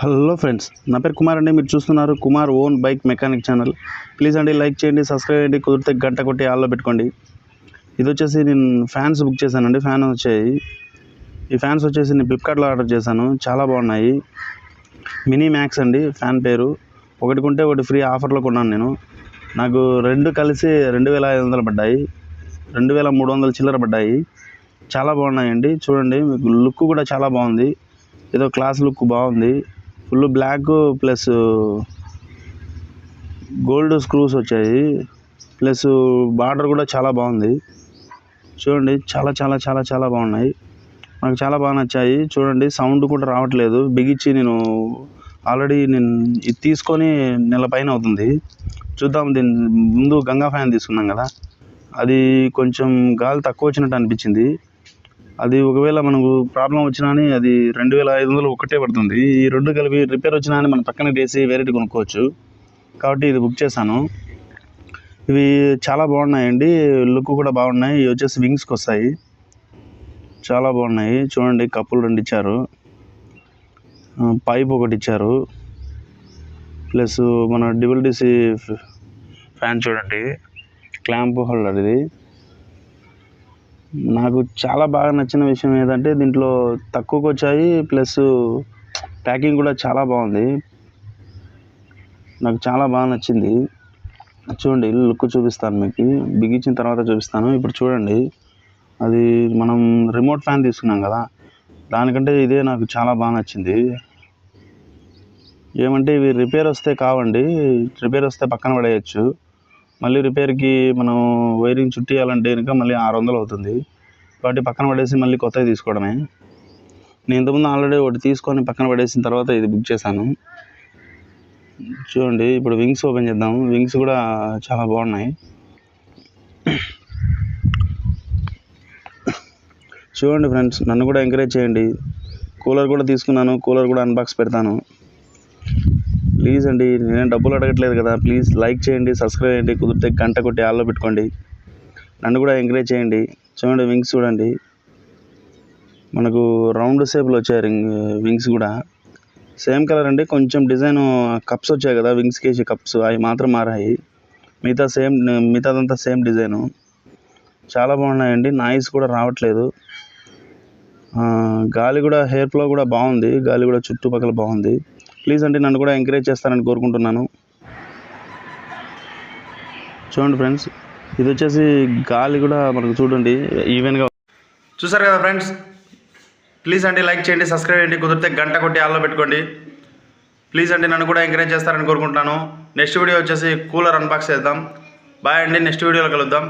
Hello friends, నా పేరు కుమార్ అండి. మీరు చూస్తున్నారు Kumar own bike mechanic channel. Please అండి లైక్ చేయండి, సబ్స్క్రైబ్ చేయండి, కుదిరితే గంట కొట్టి ఆల్లో పెట్టుకోండి. ఇది వచ్చేసి నేను ఫ్యాన్స్ బుక్ చేశానండి. ఫ్యాన్ వచ్చాయి. ఈ ఫ్యాన్స్ వచ్చేసి నేను ఫ్లిప్కార్ట్లో ఆర్డర్ చేశాను. చాలా బాగున్నాయి. మినీ మ్యాక్స్ అండి ఫ్యాన్ పేరు. ఒకటి కొంటే ఒకటి ఫ్రీ ఆఫర్లో కొన్నాను నేను. నాకు రెండు కలిసి 2500 పడ్డాయి. 2300 చిల్లర పడ్డాయి. చాలా బాగున్నాయండి. చూడండి, మీకు లుక్ కూడా చాలా బాగుంది. ఏదో క్లాస్ లుక్ బాగుంది. Full black plus gold screws వచ్చాయి. ప్లస్ బార్డర్ కూడా చాలా బాగుంది. చూడండి, చాలా చాలా చాలా చాలా బాగున్నాయి. నాకు చాలా బాగా నచ్చాయి. చూడండి, సౌండ్ కూడా రావట్లేదు. బిగించి నేను ఆల్రెడీ ఇది తీసుకొని నెల పైన అవుతుంది. చూద్దాం. దీని ముందు గంగా ఫ్యాన్ తీసుకున్నాం కదా, అది కొంచెం గాలి తక్కువ వచ్చినట్టు అనిపించింది. అది ఒకవేళ మనకు ప్రాబ్లం వచ్చినా అని అది 2500 ఒకటే పడుతుంది. ఈ రెండు కలిపి రిపేర్ వచ్చినా అని మనం పక్కన వేసి వేరేటి కొనుక్కోవచ్చు. కాబట్టి ఇది బుక్ చేశాను. ఇవి చాలా బాగున్నాయండి. లుక్ కూడా బాగున్నాయి. ఇవి వచ్చేసి వింగ్స్కి వస్తాయి. చాలా బాగున్నాయి. చూడండి, కప్పులు 2 ఇచ్చారు. పైప్ ఒకటి ఇచ్చారు. ప్లస్ మన డబ్ల్యూడిసి ఫ్యాన్ చూడండి, క్లాంప్ హోల్డర్. ఇది నాకు చాలా బాగా నచ్చిన విషయం ఏంటంటే దీంట్లో తక్కువకి వచ్చాయి. ప్లస్ ప్యాకింగ్ కూడా చాలా బాగుంది. నాకు చాలా బాగా నచ్చింది. చూడండి, లుక్ చూపిస్తాను మీకు. బిగించిన తర్వాత చూపిస్తాను. ఇప్పుడు చూడండి, అది మనం రిమోట్ ఫ్యాన్ తీసుకున్నాం కదా, దానికంటే ఇదే నాకు చాలా బాగా నచ్చింది. ఏమంటే ఇవి రిపేర్ వస్తే కావండి. రిపేర్ వస్తే పక్కన పడేయచ్చు. మళ్ళీ రిపేర్కి మనం వైరింగ్ చుట్టియాలంటే కనుక మళ్ళీ 600 అవుతుంది. కాబట్టి పక్కన పడేసి మళ్ళీ కొత్తవి తీసుకోవడమే. నేను ఇంతకుముందు ఆల్రెడీ ఒకటి తీసుకొని పక్కన పడేసిన తర్వాత ఇది బుక్ చేశాను. చూడండి, ఇప్పుడు వింగ్స్ ఓపెన్ చేద్దాం. వింగ్స్ కూడా చాలా బాగున్నాయి. చూడండి ఫ్రెండ్స్, నన్ను కూడా ఎంకరేజ్ చేయండి. కూలర్ కూడా తీసుకున్నాను. కూలర్ కూడా అన్బాక్స్ పెడతాను. ప్లీజ్ అండి, నేను డబ్బులు అడగట్లేదు కదా. ప్లీజ్ లైక్ చేయండి, సబ్స్క్రైబ్ చేయండి, కుదిరితే గంట కొట్టి ఆల్లో పెట్టుకోండి. నన్ను కూడా ఎంకరేజ్ చేయండి. చూడండి, వింగ్స్ చూడండి, మనకు రౌండ్ షేప్లో వచ్చాయి వింగ్స్ కూడా. సేమ్ కలర్ అండి. కొంచెం డిజైన్ కప్స్ వచ్చాయి కదా, వింగ్స్కి వేసే కప్స్, అవి మాత్రం మారాయి. మిగతాదంతా సేమ్ డిజైను. చాలా బాగున్నాయండి. నాయిస్ కూడా రావట్లేదు. గాలి కూడా హెయిర్ ఫ్లో కూడా బాగుంది. గాలి కూడా చుట్టుపక్కల బాగుంది. ప్లీజ్ అండి, నన్ను కూడా ఎంకరేజ్ చేస్తారని కోరుకుంటున్నాను. చూడండి ఫ్రెండ్స్, ఇది వచ్చేసి గాలి కూడా మనకు చూడండి ఈవెన్గా. చూసారు కదా ఫ్రెండ్స్, ప్లీజ్ అండి లైక్ చేయండి, సబ్స్క్రైబ్ చేయండి, కుదిరితే గంట కొట్టి ఆల్లో పెట్టుకోండి. ప్లీజ్ అండి, నన్ను కూడా ఎంకరేజ్ చేస్తారని కోరుకుంటున్నాను. నెక్స్ట్ వీడియో వచ్చేసి కూలర్ అన్బాక్స్ చేద్దాం. బాయ్ అండి, నెక్స్ట్ వీడియోలో కలుద్దాం.